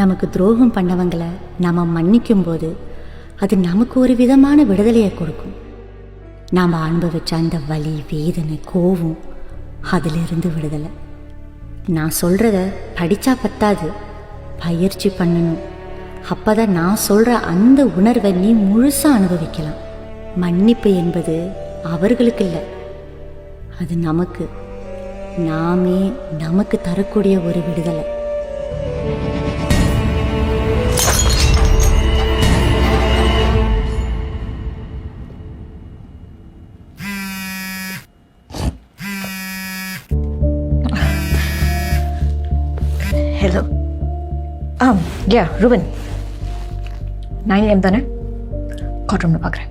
நமக்கு துரோகம் பண்ணவங்களை நம்ம மன்னிக்கும்போது அது நமக்கு ஒரு விதமான விடுதலையை கொடுக்கும். நாம் அனுபவிச்ச அந்த வலி, வேதனை, கோபம், அதிலிருந்து விடுதலை. நான் சொல்கிறத படித்தா பத்தாது, பயிற்சி பண்ணணும். அப்போ தான் நான் சொல்கிற அந்த உணர்வை நீ முழுசாக அனுபவிக்கலாம். மன்னிப்பு என்பது அவர்களுக்கு இல்லை, அது நமக்கு, நாமே நமக்கு தரக்கூடிய ஒரு விடுதலை. ஹலோ. யா ரூபன், 9 AM தானே? காட் ரூமில் பார்க்குறேன்.